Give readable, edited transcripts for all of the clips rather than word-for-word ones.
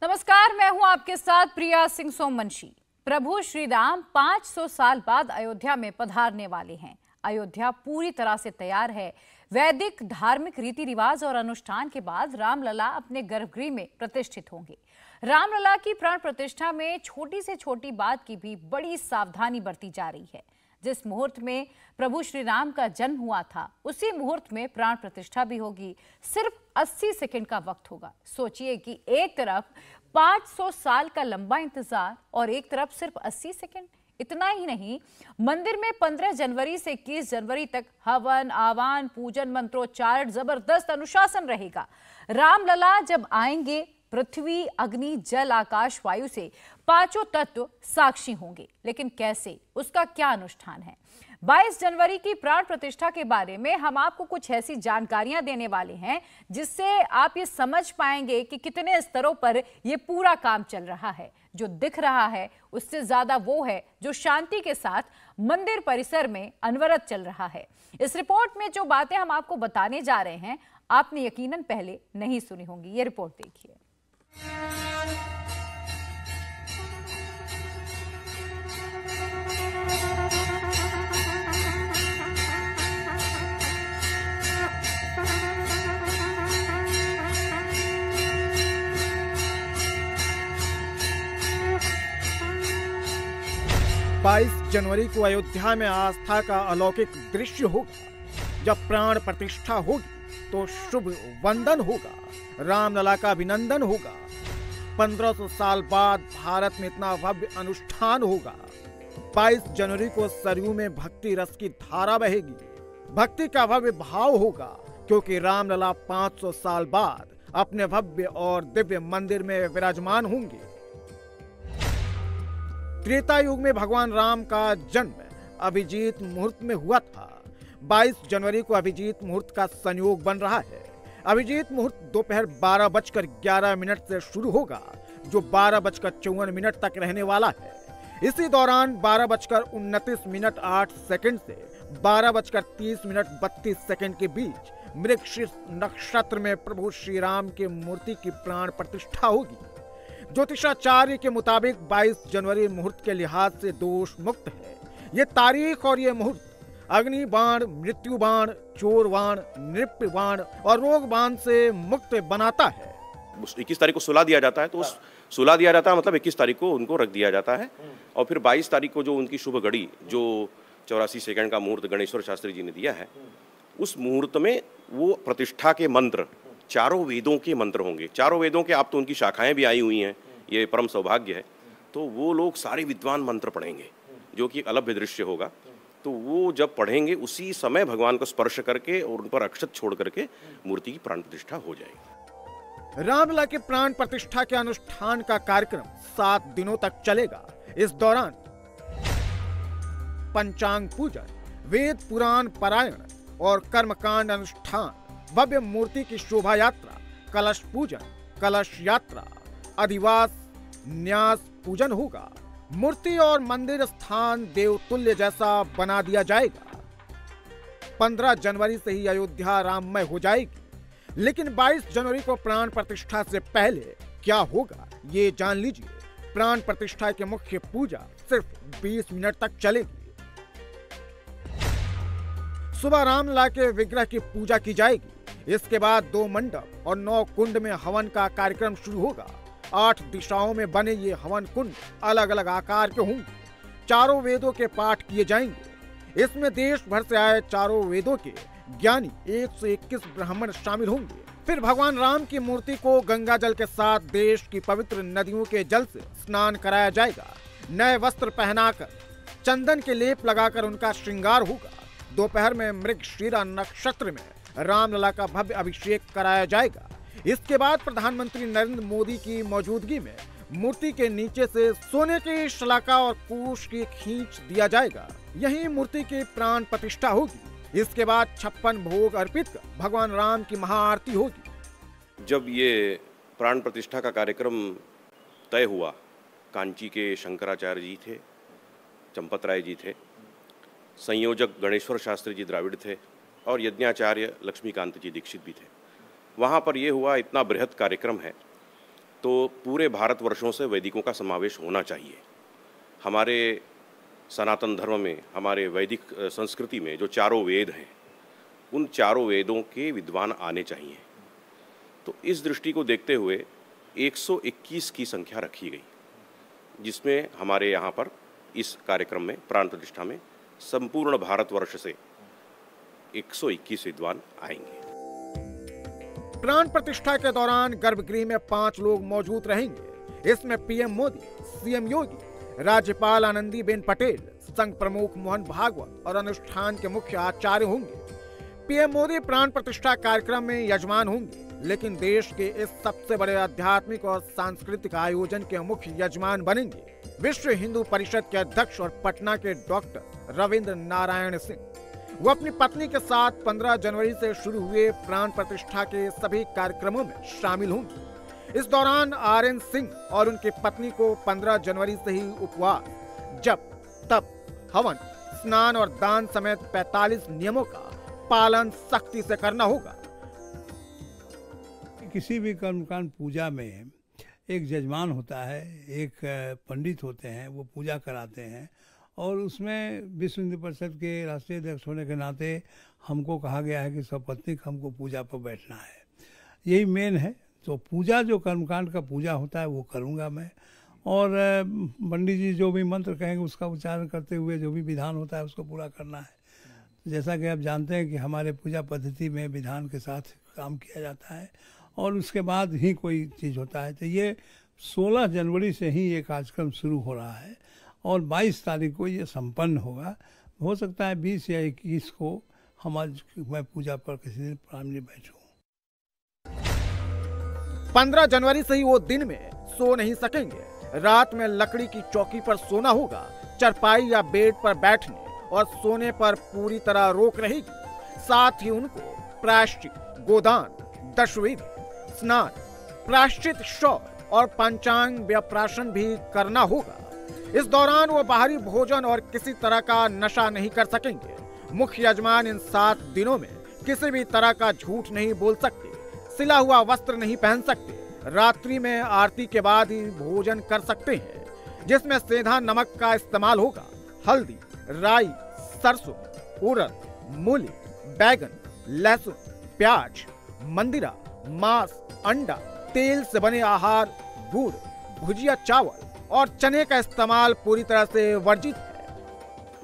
नमस्कार, मैं हूं आपके साथ प्रिया सिंह सोमवंशी। प्रभु श्री राम 500 साल बाद अयोध्या में पधारने वाले हैं। अयोध्या पूरी तरह से तैयार है। वैदिक धार्मिक रीति रिवाज और अनुष्ठान के बाद रामलला अपने गर्भगृह में प्रतिष्ठित होंगे। रामलला की प्राण प्रतिष्ठा में छोटी से छोटी बात की भी बड़ी सावधानी बरती जा रही है। जिस मुहूर्त में प्रभु श्री राम का जन्म हुआ था, उसी मुहूर्त में प्राण प्रतिष्ठा भी होगी। सिर्फ 80 सेकंड का वक्त होगा। सोचिए कि एक तरफ 500 साल का लंबा इंतजार और एक तरफ सिर्फ 80 सेकंड। इतना ही नहीं, मंदिर में 15 जनवरी से 21 जनवरी तक हवन, आवाहन, पूजन, मंत्रोच्चारण, जबरदस्त अनुशासन रहेगा। रामलला जब आएंगे, पृथ्वी, अग्नि, जल, आकाश, वायु से पांचों तत्व साक्षी होंगे। लेकिन कैसे, उसका क्या अनुष्ठान है? 22 जनवरी की प्राण प्रतिष्ठा के बारे में हम आपको कुछ ऐसी जानकारियां देने वाले हैं जिससे आप ये समझ पाएंगे कि कितने स्तरों पर ये पूरा काम चल रहा है। जो दिख रहा है उससे ज्यादा वो है जो शांति के साथ मंदिर परिसर में अनवरत चल रहा है। इस रिपोर्ट में जो बातें हम आपको बताने जा रहे हैं, आपने यकीनन पहले नहीं सुनी होंगी। ये रिपोर्ट देखिए। 22 जनवरी को अयोध्या में आस्था का अलौकिक दृश्य होगा। जब प्राण प्रतिष्ठा होगी तो शुभ वंदन होगा, रामलला का अभिनंदन होगा। 1500 साल बाद भारत में इतना भव्य अनुष्ठान होगा। 22 जनवरी को सरयू में भक्ति रस की धारा बहेगी। भक्ति का भव्य भाव होगा क्योंकि रामलला 500 साल बाद अपने भव्य और दिव्य मंदिर में विराजमान होंगे। त्रेता युग में भगवान राम का जन्म अभिजीत मुहूर्त में हुआ था। 22 जनवरी को अभिजीत मुहूर्त का संयोग बन रहा है। अभिजीत मुहूर्त दोपहर 12:11 से शुरू होगा, जो 12:54 तक रहने वाला है। इसी दौरान 12:29 से 12:30 के बीच मृगशीर्ष नक्षत्र में प्रभु श्री राम के मूर्ति की प्राण प्रतिष्ठा होगी। ज्योतिषाचार्य के मुताबिक 22 जनवरी मुहूर्त के लिहाज से दोष मुक्त है। ये तारीख और ये मुहूर्त अग्नि बाण, मृत्यु बाण, चोर बाण, नृत्य बाण और रोग बाण से मुक्त बनाता है। 21 तारीख को सुला दिया जाता है, तो उस सुला दिया जाता है मतलब 21 तारीख को उनको रख दिया जाता है। और फिर 22 तारीख को जो उनकी शुभ घड़ी, जो 84 सेकंड का मुहूर्त गणेश्वर शास्त्री जी ने दिया है, उस मुहूर्त में वो प्रतिष्ठा के मंत्र, चारों वेदों के मंत्र होंगे। चारों वेदों के, आप तो उनकी शाखाएं भी आई हुई हैं, ये परम सौभाग्य है। तो वो लोग सारे विद्वान मंत्र पढ़ेंगे, जो कि एक अलभ्य दृश्य होगा। तो वो जब पढ़ेंगे उसी समय भगवान को स्पर्श करके और उन पर अक्षत छोड़ करके मूर्ति की प्राण प्रतिष्ठा हो जाएगी। रामलला के प्राण प्रतिष्ठा के अनुष्ठान का कार्यक्रम 7 दिनों तक चलेगा। इस दौरान पंचांग पूजन, वेद पुराण पारायण और कर्मकांड अनुष्ठान, भव्य मूर्ति की शोभा यात्रा, कलश पूजन, कलश यात्रा, अधिवास, न्यास पूजन होगा। मूर्ति और मंदिर स्थान देवतुल्य जैसा बना दिया जाएगा। 15 जनवरी से ही अयोध्या राममय हो जाएगी। लेकिन 22 जनवरी को प्राण प्रतिष्ठा से पहले क्या होगा, ये जान लीजिए। प्राण प्रतिष्ठा की मुख्य पूजा सिर्फ 20 मिनट तक चलेगी। सुबह रामलला के विग्रह की पूजा की जाएगी। इसके बाद 2 मंडप और 9 कुंड में हवन का कार्यक्रम शुरू होगा। 8 दिशाओं में बने ये हवन कुंड अलग अलग आकार के होंगे। चारों वेदों के पाठ किए जाएंगे। इसमें देश भर से आए चारों वेदों के ज्ञानी 121 ब्राह्मण शामिल होंगे। फिर भगवान राम की मूर्ति को गंगा जल के साथ देश की पवित्र नदियों के जल से स्नान कराया जाएगा। नए वस्त्र पहनाकर, चंदन के लेप लगाकर उनका श्रृंगार होगा। दोपहर में मृगशीरा नक्षत्र में रामलला का भव्य अभिषेक कराया जाएगा। इसके बाद प्रधानमंत्री नरेंद्र मोदी की मौजूदगी में मूर्ति के नीचे से सोने की शलाका और कुश की खींच दिया जाएगा। यही मूर्ति की प्राण प्रतिष्ठा होगी। इसके बाद 56 भोग अर्पित कर भगवान राम की महाआरती होगी। जब ये प्राण प्रतिष्ठा का कार्यक्रम तय हुआ, कांची के शंकराचार्य जी थे, चंपत राय जी थे, संयोजक गणेश्वर शास्त्री जी द्राविड़ थे और यज्ञाचार्य लक्ष्मीकांत जी दीक्षित भी थे। वहाँ पर ये हुआ, इतना बृहद कार्यक्रम है तो पूरे भारतवर्षों से वैदिकों का समावेश होना चाहिए। हमारे सनातन धर्म में, हमारे वैदिक संस्कृति में जो चारों वेद हैं, उन चारों वेदों के विद्वान आने चाहिए। तो इस दृष्टि को देखते हुए 121 की संख्या रखी गई, जिसमें हमारे यहाँ पर इस कार्यक्रम में प्राण प्रतिष्ठा में संपूर्ण भारतवर्ष से 121 विद्वान आएंगे। प्राण प्रतिष्ठा के दौरान गर्भगृह में 5 लोग मौजूद रहेंगे। इसमें पीएम मोदी, सीएम योगी, राज्यपाल आनंदीबेन पटेल, संघ प्रमुख मोहन भागवत और अनुष्ठान के मुख्य आचार्य होंगे। पीएम मोदी प्राण प्रतिष्ठा कार्यक्रम में यजमान होंगे, लेकिन देश के इस सबसे बड़े आध्यात्मिक और सांस्कृतिक आयोजन के मुख्य यजमान बनेंगे विश्व हिंदू परिषद के अध्यक्ष और पटना के डॉक्टर रविंद्र नारायण सिंह। वो अपनी पत्नी के साथ 15 जनवरी से शुरू हुए प्राण प्रतिष्ठा के सभी कार्यक्रमों में शामिल होंगी। इस दौरान आरएन सिंह और उनकी पत्नी को 15 जनवरी से ही उपवास, जप, तप, हवन, स्नान और दान समेत 45 नियमों का पालन सख्ती से करना होगा। किसी भी कर्मकांड पूजा में एक जजमान होता है, एक पंडित होते हैं, वो पूजा कराते हैं और उसमें विश्व हिंदू परिषद के राष्ट्रीय अध्यक्ष होने के नाते हमको कहा गया है कि सपत्नीक हमको पूजा पर बैठना है। यही मेन है। तो पूजा, जो कर्मकांड का पूजा होता है वो करूँगा मैं, और पंडित जी जो भी मंत्र कहेंगे उसका उच्चारण करते हुए जो भी विधान होता है उसको पूरा करना है। जैसा कि आप जानते हैं कि हमारे पूजा पद्धति में विधान के साथ काम किया जाता है और उसके बाद ही कोई चीज़ होता है। तो ये 16 जनवरी से ही ये कार्यक्रम शुरू हो रहा है और 22 तारीख को ये संपन्न होगा। हो सकता है 20 या 21 को मैं पूजा पर किसी दिन प्राण में बैठूं। 15 जनवरी से ही वो दिन में सो नहीं सकेंगे। रात में लकड़ी की चौकी पर सोना होगा। चारपाई या बेड पर बैठने और सोने पर पूरी तरह रोक रहेगी। साथ ही उनको प्रायश्चित, गोदान, दशवेदी, स्नान, प्रायश्चित शौच और पंचांग व्यप्राशन भी करना होगा। इस दौरान वो बाहरी भोजन और किसी तरह का नशा नहीं कर सकेंगे। मुख्य यजमान इन 7 दिनों में किसी भी तरह का झूठ नहीं बोल सकते, सिला हुआ वस्त्र नहीं पहन सकते। रात्रि में आरती के बाद ही भोजन कर सकते हैं, जिसमें सेंधा नमक का इस्तेमाल होगा। हल्दी, राई, सरसों, उड़द, मूली, बैगन, लहसुन, प्याज, मंदिरा, मांस, अंडा, तेल से बने आहार, गुड़, भुजिया, चावल और चने का इस्तेमाल पूरी तरह से वर्जित है।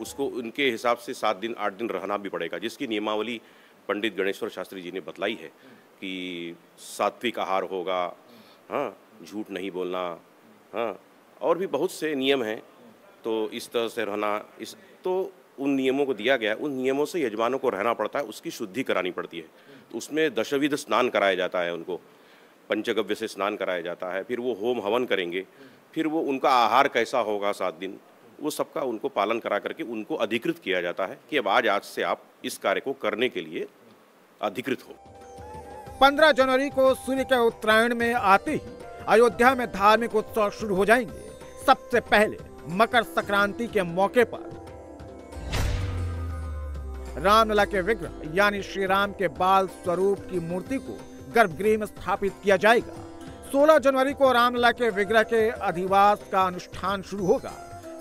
उसको उनके हिसाब से 7 दिन 8 दिन रहना भी पड़ेगा, जिसकी नियमावली पंडित गणेश्वर शास्त्री जी ने बतलाई है कि सात्विक आहार होगा, हाँ, झूठ नहीं बोलना, हाँ, और भी बहुत से नियम हैं। तो इस तरह से रहना, तो उन नियमों को दिया गया, उन नियमों से यजमानों को रहना पड़ता है, उसकी शुद्धि करानी पड़ती है। तो उसमें दशविध स्नान कराया जाता है, उनको पंचगव्य से स्नान कराया जाता है, फिर वो होम हवन करेंगे, फिर वो उनका आहार कैसा होगा 7 दिन, वो सबका उनको पालन करा करके उनको अधिकृत किया जाता है कि अब आज से आप इस कार्य को करने के लिए अधिकृत हो। 15 जनवरी को सूर्य के उत्तरायण में आते ही अयोध्या में धार्मिक उत्सव शुरू हो जाएंगे। सबसे पहले मकर संक्रांति के मौके पर रामलला के विग्रह यानी श्री राम के बाल स्वरूप की मूर्ति को गर्भगृह में स्थापित किया जाएगा। 16 जनवरी को रामलला के विग्रह के अधिवास का अनुष्ठान शुरू होगा।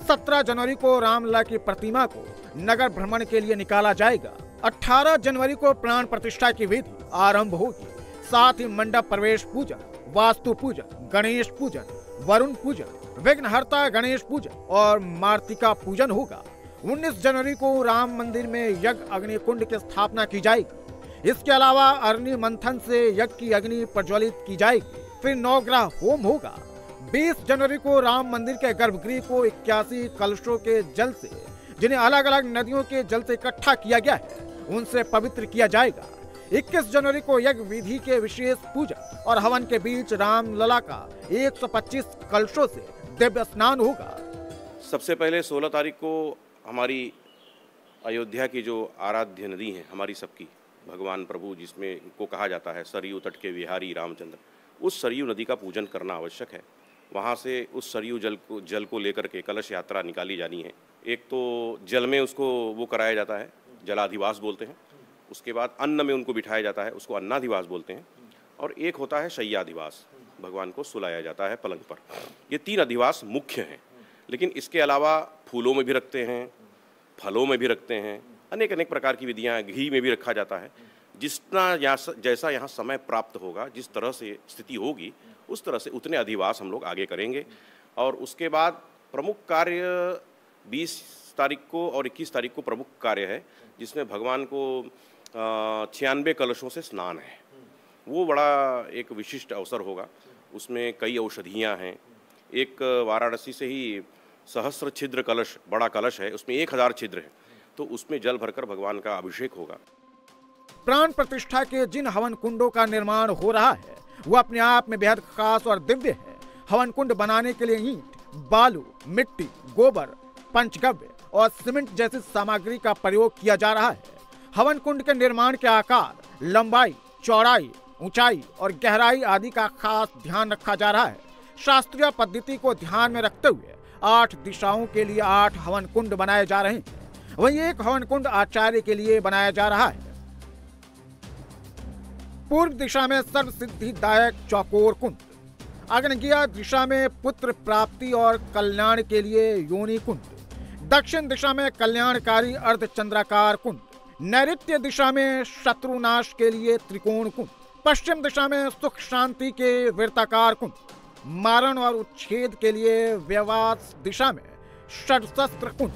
17 जनवरी को रामलला की प्रतिमा को नगर भ्रमण के लिए निकाला जाएगा। 18 जनवरी को प्राण प्रतिष्ठा की विधि आरंभ होगी। साथ ही मंडप प्रवेश पूजन, वास्तु पूजन, गणेश पूजन, वरुण पूजन, विघ्नहर्ता गणेश पूजन और मार्तिका पूजन होगा। 19 जनवरी को राम मंदिर में यज्ञ अग्नि कुंड की स्थापना की जाएगी। इसके अलावा अग्नि मंथन से यज्ञ की अग्नि प्रज्वलित की जाएगी। फिर नवग्रह होम होगा। 20 जनवरी को राम मंदिर के गर्भगृह को 81 कलशों के जल से, जिन्हें अलग अलग नदियों के जल से इकट्ठा किया गया है, उनसे पवित्र किया जाएगा। 21 जनवरी को यज्ञ विधि के विशेष पूजन और हवन के बीच रामलला का 125 कलशों से दिव्य स्नान होगा। सबसे पहले 16 तारीख को हमारी अयोध्या की जो आराध्य नदी है हमारी सबकी, भगवान प्रभु जिसमें को कहा जाता है सरयू तट के विहारी रामचंद्र, उस सरयू नदी का पूजन करना आवश्यक है। वहाँ से उस सरयू जल को लेकर के कलश यात्रा निकाली जानी है। एक तो जल में उसको वो कराया जाता है, जलाधिवास बोलते हैं। उसके बाद अन्न में उनको बिठाया जाता है, उसको अन्नाधिवास बोलते हैं। और एक होता है शय्याधिवास, भगवान को सुलाया जाता है पलंग पर। ये 3 अधिवास मुख्य हैं, लेकिन इसके अलावा फूलों में भी रखते हैं, फलों में भी रखते हैं, अनेक अनेक प्रकार की विधियाँ, घी में भी रखा जाता है। जितना जैसा यहाँ समय प्राप्त होगा, जिस तरह से स्थिति होगी, उस तरह से उतने अधिवास हम लोग आगे करेंगे। और उसके बाद प्रमुख कार्य 20 तारीख को और 21 तारीख को प्रमुख कार्य है, जिसमें भगवान को 96 कलशों से स्नान है। वो बड़ा एक विशिष्ट अवसर होगा। उसमें कई औषधियाँ हैं। एक वाराणसी से ही सहस्र छिद्र कलश, बड़ा कलश है, उसमें 1000 छिद्र है, तो उसमें जल भरकर भगवान का अभिषेक होगा। प्राण प्रतिष्ठा के जिन हवन कुंडों का निर्माण हो रहा है वो अपने आप में बेहद खास और दिव्य है। हवन कुंड बनाने के लिए ईंट, बालू, मिट्टी, गोबर, पंचगव्य और सीमेंट जैसी सामग्री का प्रयोग किया जा रहा है। हवन कुंड के निर्माण के आकार, लंबाई, चौड़ाई, ऊंचाई और गहराई आदि का खास ध्यान रखा जा रहा है। शास्त्रीय पद्धति को ध्यान में रखते हुए 8 दिशाओं के लिए 8 हवन कुंड बनाए जा रहे हैं। वहीं एक हवन कुंड आचार्य के लिए बनाया जा रहा है। पूर्व दिशा में सर्व सिद्धिदायक चौकोर कुंड, आग्नेय दिशा में पुत्र प्राप्ति और कल्याण के लिए योनि कुंड, दक्षिण दिशा में कल्याणकारी अर्धचंद्राकार कुंड, नैऋत्य दिशा में शत्रुनाश के लिए त्रिकोण कुंड, पश्चिम दिशा में सुख शांति के वृत्ताकार कुंड, मारण और उच्छेद के लिए व्यवास दिशा में षड्शस्त्र कुंड,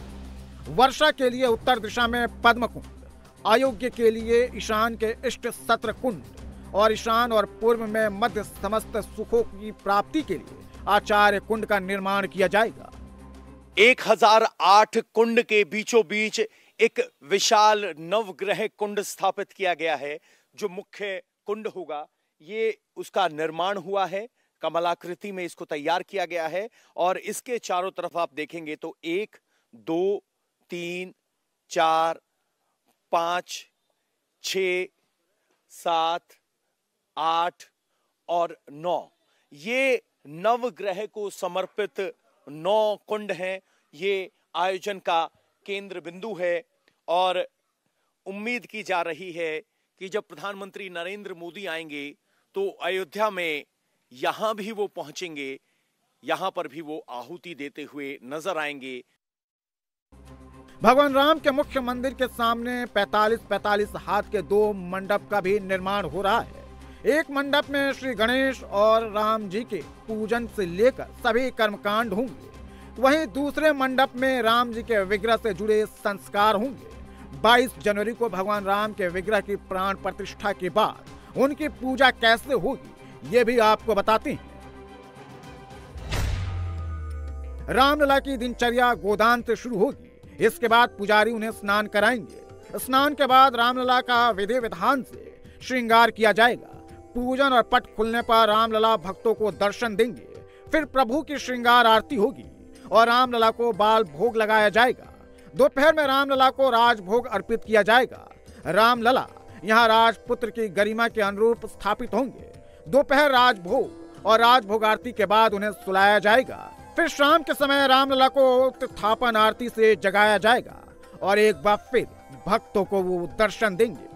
वर्षा के लिए उत्तर दिशा में पद्म कुंड, अयोग्य के लिए ईशान के इष्ट सत्र कुंड और ईशान और पूर्व में मध्य समस्त सुखों की प्राप्ति के लिए आचार्य कुंड का निर्माण किया जाएगा। 1008 कुंड के बीचों बीच एक विशाल नवग्रह कुंड स्थापित किया गया है। जो मुख्य कुंड होगा, ये उसका निर्माण हुआ है, कमलाकृति में इसको तैयार किया गया है। और इसके चारों तरफ आप देखेंगे तो 1, 2, 3, 4, 5, 6, 7, 8 और 9, ये नवग्रह को समर्पित 9 कुंड हैं। ये आयोजन का केंद्र बिंदु है और उम्मीद की जा रही है कि जब प्रधानमंत्री नरेंद्र मोदी आएंगे तो अयोध्या में यहां भी वो पहुंचेंगे, यहां पर भी वो आहुति देते हुए नजर आएंगे। भगवान राम के मुख्य मंदिर के सामने 45-45 हाथ के 2 मंडप का भी निर्माण हो रहा है। एक मंडप में श्री गणेश और राम जी के पूजन से लेकर सभी कर्मकांड होंगे। वहीं दूसरे मंडप में राम जी के विग्रह से जुड़े संस्कार होंगे। 22 जनवरी को भगवान राम के विग्रह की प्राण प्रतिष्ठा के बाद उनकी पूजा कैसे होगी, ये भी आपको बताते हैं। रामलला की दिनचर्या गोदान से शुरू होगी। इसके बाद पुजारी उन्हें स्नान कराएंगे। स्नान के बाद रामलला का विधि विधान से श्रृंगार किया जाएगा। पूजन और पट खुलने पर रामलला भक्तों को दर्शन देंगे। फिर प्रभु की श्रृंगार आरती होगी और रामलला को बाल भोग लगाया जाएगा। दोपहर में रामलला को राजभोग अर्पित किया जाएगा। रामलला यहाँ राजपुत्र की गरिमा के अनुरूप स्थापित होंगे। दोपहर राजभोग और राजभोग आरती के बाद उन्हें सुलाया जाएगा। फिर शाम के समय रामलला को उत्थापन आरती से जगाया जाएगा और एक बार फिर भक्तों को वो दर्शन देंगे।